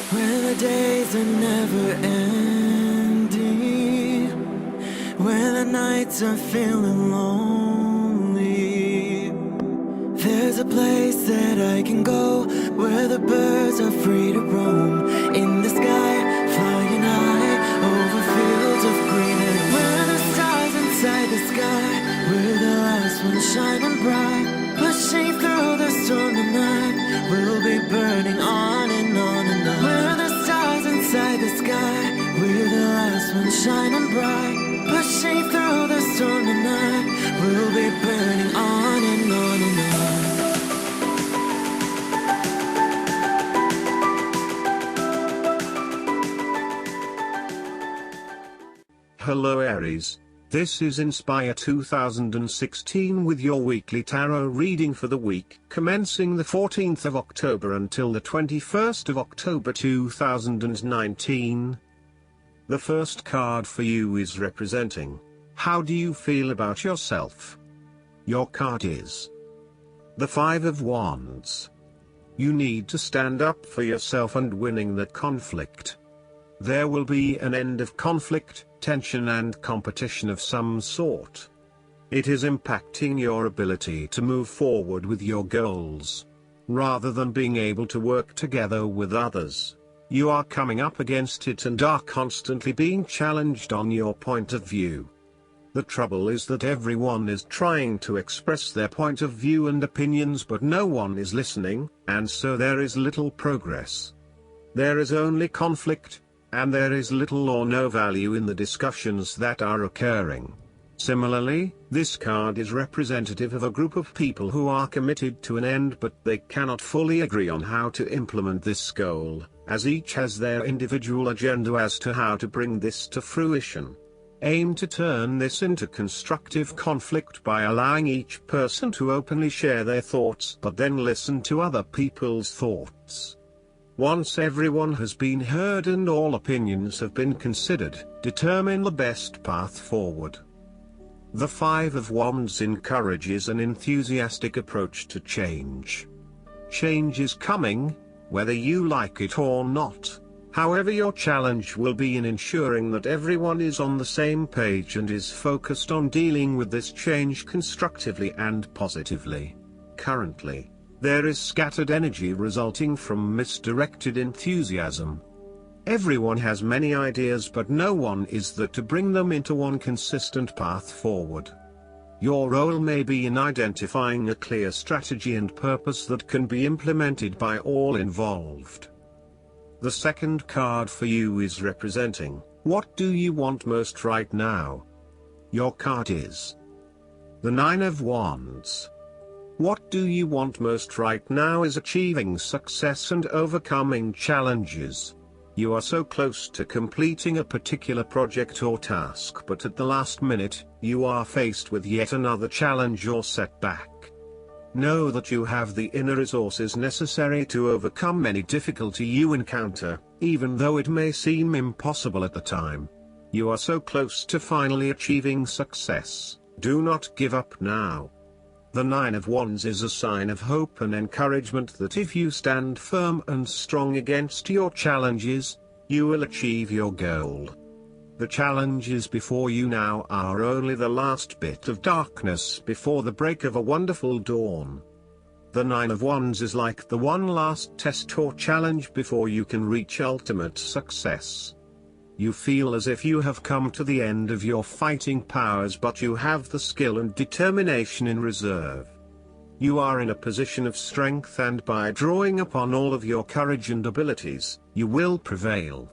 When the days are never ending, when the nights are feeling lonely, there's a place that I can go where the birds are free to roam. In the sky, flying high over fields of green. And where the stars inside the sky, where the last one's shining bright, pushing through the storm tonight, we'll be burning on and on and on. Where the stars inside the sky, where the last one's shining bright, pushing through the storm tonight, we'll be burning on and on and on. Hello Aries, this is Inspire 2016 with your weekly tarot reading for the week commencing the 14th of October until the 21st of October 2019. The first card for you is representing, how do you feel about yourself? Your card is the Five of Wands. You need to stand up for yourself and winning that conflict. There will be an end of conflict, tension and competition of some sort. It is impacting your ability to move forward with your goals. Rather than being able to work together with others, you are coming up against it and are constantly being challenged on your point of view. The trouble is that everyone is trying to express their point of view and opinions, but no one is listening, and so there is little progress. There is only conflict, and there is little or no value in the discussions that are occurring. Similarly, this card is representative of a group of people who are committed to an end, but they cannot fully agree on how to implement this goal, as each has their individual agenda as to how to bring this to fruition. Aim to turn this into constructive conflict by allowing each person to openly share their thoughts, but then listen to other people's thoughts. Once everyone has been heard and all opinions have been considered, determine the best path forward. The Five of Wands encourages an enthusiastic approach to change. Change is coming, whether you like it or not. However, your challenge will be in ensuring that everyone is on the same page and is focused on dealing with this change constructively and positively. Currently, there is scattered energy resulting from misdirected enthusiasm. Everyone has many ideas, but no one is there to bring them into one consistent path forward. Your role may be in identifying a clear strategy and purpose that can be implemented by all involved. The second card for you is representing, what do you want most right now? Your card is the Nine of Wands. What do you want most right now is achieving success and overcoming challenges. You are so close to completing a particular project or task, but at the last minute, you are faced with yet another challenge or setback. Know that you have the inner resources necessary to overcome any difficulty you encounter, even though it may seem impossible at the time. You are so close to finally achieving success. Do not give up now. The Nine of Wands is a sign of hope and encouragement that if you stand firm and strong against your challenges, you will achieve your goal. The challenges before you now are only the last bit of darkness before the break of a wonderful dawn. The Nine of Wands is like the one last test or challenge before you can reach ultimate success. You feel as if you have come to the end of your fighting powers, but you have the skill and determination in reserve. You are in a position of strength, and by drawing upon all of your courage and abilities, you will prevail.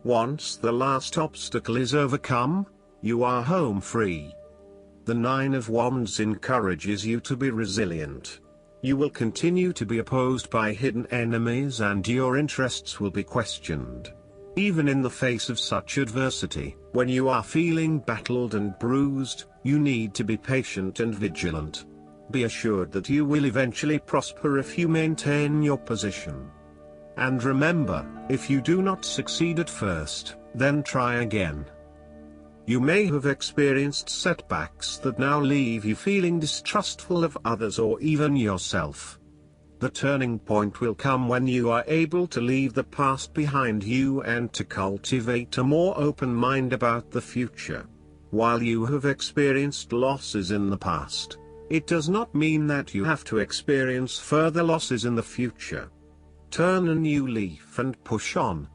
Once the last obstacle is overcome, you are home free. The Nine of Wands encourages you to be resilient. You will continue to be opposed by hidden enemies and your interests will be questioned. Even in the face of such adversity, when you are feeling battled and bruised, you need to be patient and vigilant. Be assured that you will eventually prosper if you maintain your position. And remember, if you do not succeed at first, then try again. You may have experienced setbacks that now leave you feeling distrustful of others or even yourself. The turning point will come when you are able to leave the past behind you and to cultivate a more open mind about the future. While you have experienced losses in the past, it does not mean that you have to experience further losses in the future. Turn a new leaf and push on.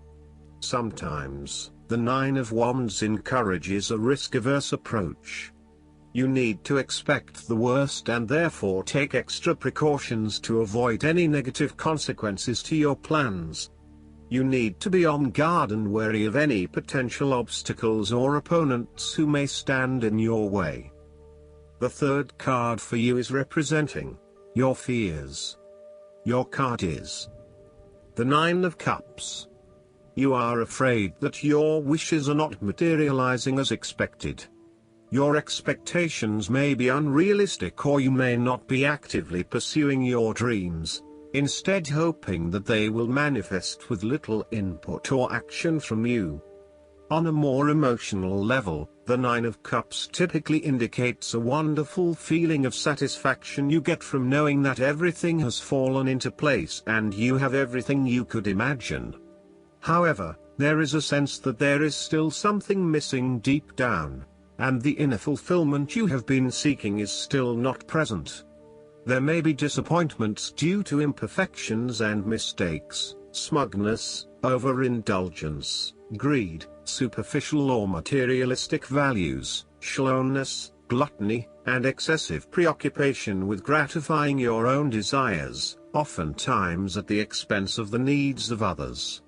Sometimes, the Nine of Wands encourages a risk-averse approach. You need to expect the worst and therefore take extra precautions to avoid any negative consequences to your plans. You need to be on guard and wary of any potential obstacles or opponents who may stand in your way. The third card for you is representing your fears. Your card is the Nine of Cups. You are afraid that your wishes are not materializing as expected. Your expectations may be unrealistic, or you may not be actively pursuing your dreams, instead hoping that they will manifest with little input or action from you. On a more emotional level, the Nine of Cups typically indicates a wonderful feeling of satisfaction you get from knowing that everything has fallen into place and you have everything you could imagine. However, there is a sense that there is still something missing deep down, and the inner fulfillment you have been seeking is still not present. There may be disappointments due to imperfections and mistakes, smugness, overindulgence, greed, superficial or materialistic values, shallowness, gluttony, and excessive preoccupation with gratifying your own desires, oftentimes at the expense of the needs of others.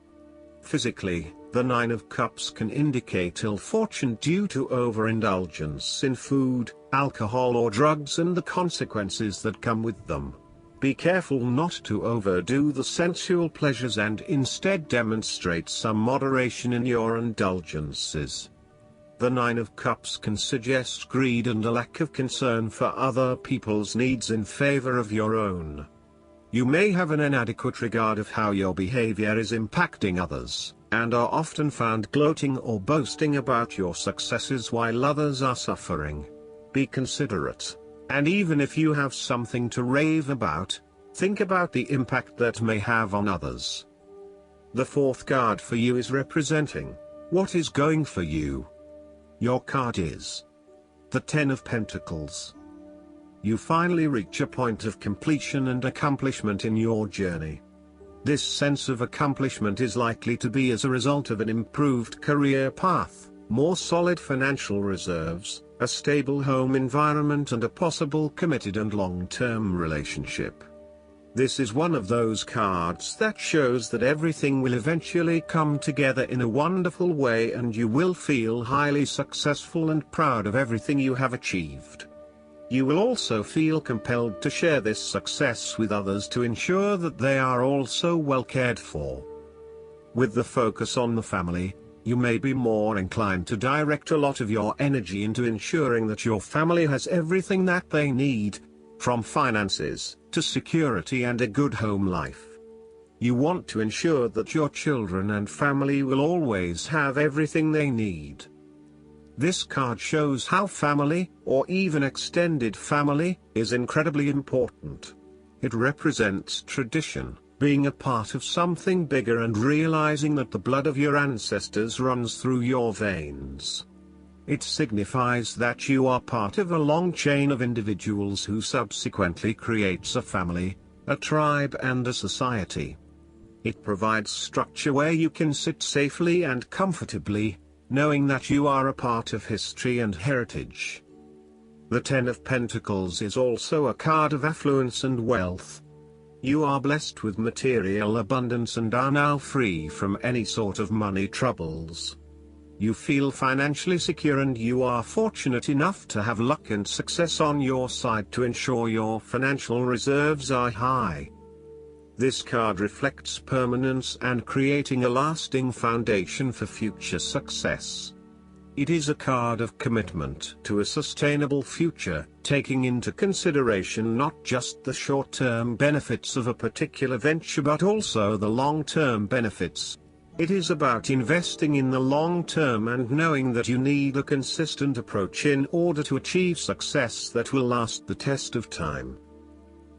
Physically, the Nine of Cups can indicate ill fortune due to overindulgence in food, alcohol or drugs and the consequences that come with them. Be careful not to overdo the sensual pleasures and instead demonstrate some moderation in your indulgences. The Nine of Cups can suggest greed and a lack of concern for other people's needs in favor of your own. You may have an inadequate regard of how your behavior is impacting others, and are often found gloating or boasting about your successes while others are suffering. Be considerate, and even if you have something to rave about, think about the impact that may have on others. The fourth card for you is representing what is going for you. Your card is the Ten of Pentacles. You finally reach a point of completion and accomplishment in your journey. This sense of accomplishment is likely to be as a result of an improved career path, more solid financial reserves, a stable home environment and a possible committed and long-term relationship. This is one of those cards that shows that everything will eventually come together in a wonderful way and you will feel highly successful and proud of everything you have achieved. You will also feel compelled to share this success with others to ensure that they are also well cared for. With the focus on the family, you may be more inclined to direct a lot of your energy into ensuring that your family has everything that they need, from finances to security and a good home life. You want to ensure that your children and family will always have everything they need. This card shows how family, or even extended family, is incredibly important. It represents tradition, being a part of something bigger and realizing that the blood of your ancestors runs through your veins. It signifies that you are part of a long chain of individuals who subsequently creates a family, a tribe and a society. It provides structure where you can sit safely and comfortably, knowing that you are a part of history and heritage. The Ten of Pentacles is also a card of affluence and wealth. You are blessed with material abundance and are now free from any sort of money troubles. You feel financially secure and you are fortunate enough to have luck and success on your side to ensure your financial reserves are high. This card reflects permanence and creating a lasting foundation for future success. It is a card of commitment to a sustainable future, taking into consideration not just the short-term benefits of a particular venture but also the long-term benefits. It is about investing in the long term and knowing that you need a consistent approach in order to achieve success that will last the test of time.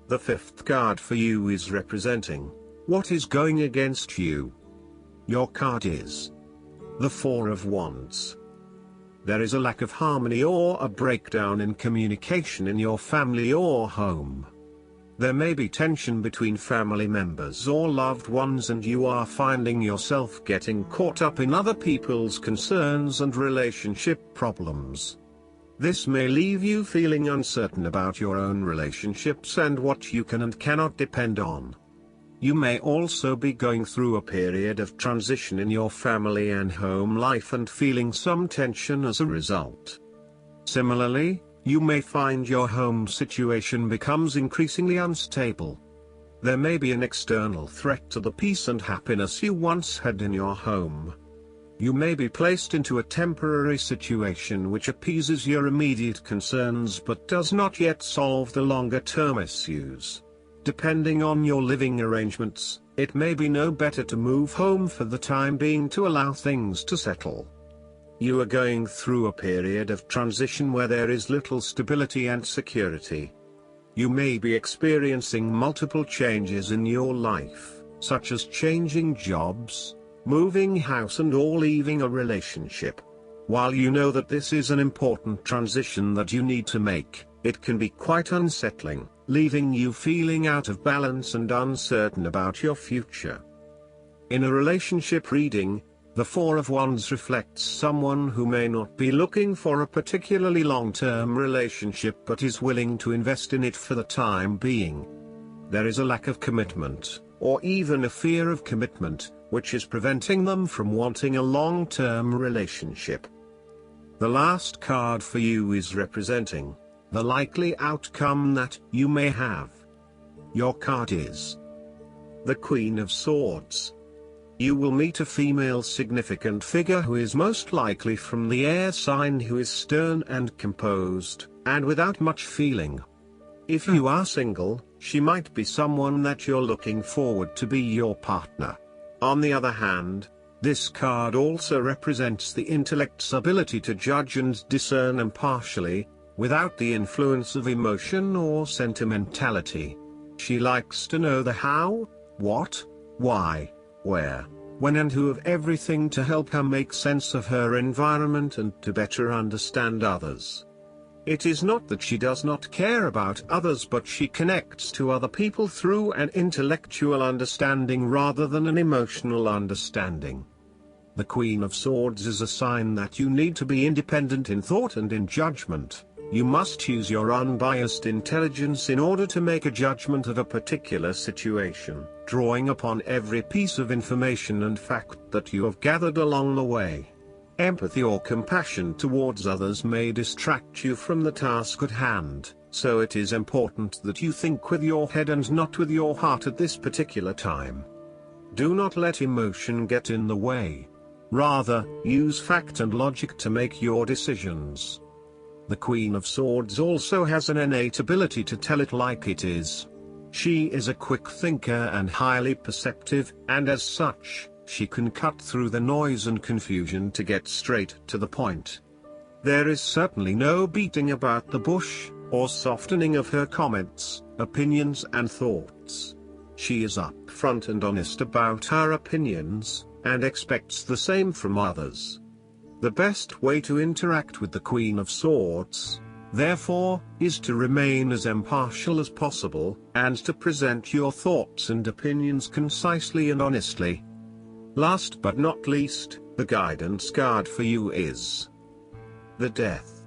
The fifth card for you is representing what is going against you. Your card is the Four of Wands. There is a lack of harmony or a breakdown in communication in your family or home. There may be tension between family members or loved ones, and you are finding yourself getting caught up in other people's concerns and relationship problems. This may leave you feeling uncertain about your own relationships and what you can and cannot depend on. You may also be going through a period of transition in your family and home life and feeling some tension as a result. Similarly, you may find your home situation becomes increasingly unstable. There may be an external threat to the peace and happiness you once had in your home. You may be placed into a temporary situation which appeases your immediate concerns but does not yet solve the longer-term issues. Depending on your living arrangements, it may be no better to move home for the time being to allow things to settle. You are going through a period of transition where there is little stability and security. You may be experiencing multiple changes in your life, such as changing jobs, moving house or leaving a relationship. While you know that this is an important transition that you need to make, it can be quite unsettling, leaving you feeling out of balance and uncertain about your future. In a relationship reading, the Four of Wands reflects someone who may not be looking for a particularly long-term relationship but is willing to invest in it for the time being. There is a lack of commitment, or even a fear of commitment, which is preventing them from wanting a long-term relationship. The last card for you is representing the likely outcome that you may have. Your card is the Queen of Swords. You will meet a female significant figure who is most likely from the air sign, who is stern and composed, and without much feeling. If you are single, she might be someone that you're looking forward to be your partner. On the other hand, this card also represents the intellect's ability to judge and discern impartially, without the influence of emotion or sentimentality. She likes to know the how, what, why, where, when and who of everything to help her make sense of her environment and to better understand others. It is not that she does not care about others, but she connects to other people through an intellectual understanding rather than an emotional understanding. The Queen of Swords is a sign that you need to be independent in thought and in judgment. You must use your unbiased intelligence in order to make a judgment of a particular situation, drawing upon every piece of information and fact that you have gathered along the way. Empathy or compassion towards others may distract you from the task at hand, so it is important that you think with your head and not with your heart at this particular time. Do not let emotion get in the way. Rather, use fact and logic to make your decisions. The Queen of Swords also has an innate ability to tell it like it is. She is a quick thinker and highly perceptive, and as such, she can cut through the noise and confusion to get straight to the point. There is certainly no beating about the bush, or softening of her comments, opinions and thoughts. She is upfront and honest about her opinions, and expects the same from others. The best way to interact with the Queen of Swords, therefore, is to remain as impartial as possible, and to present your thoughts and opinions concisely and honestly. Last but not least, the guidance card for you is the Death.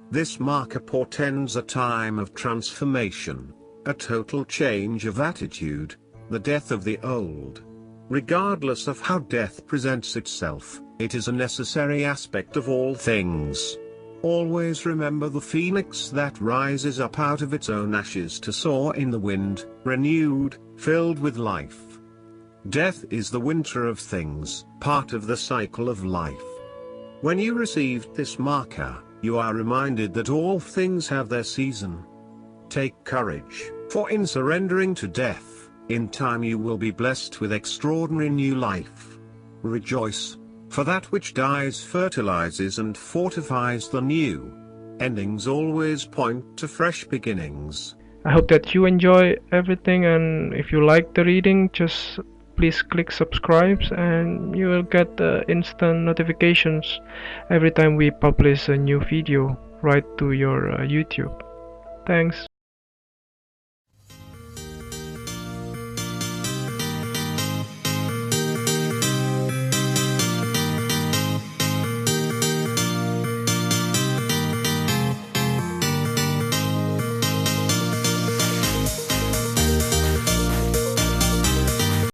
This marker portends a time of transformation, a total change of attitude, the death of the old. Regardless of how death presents itself, it is a necessary aspect of all things. Always remember the phoenix that rises up out of its own ashes to soar in the wind, renewed, filled with life. Death is the winter of things, part of the cycle of life. When you received this marker, you are reminded that all things have their season. Take courage, for in surrendering to death, in time you will be blessed with extraordinary new life. Rejoice, for that which dies fertilizes and fortifies the new. Endings always point to fresh beginnings. I hope that you enjoy everything, and if you like the reading, just please click subscribe and you will get instant notifications every time we publish a new video right to your YouTube. Thanks.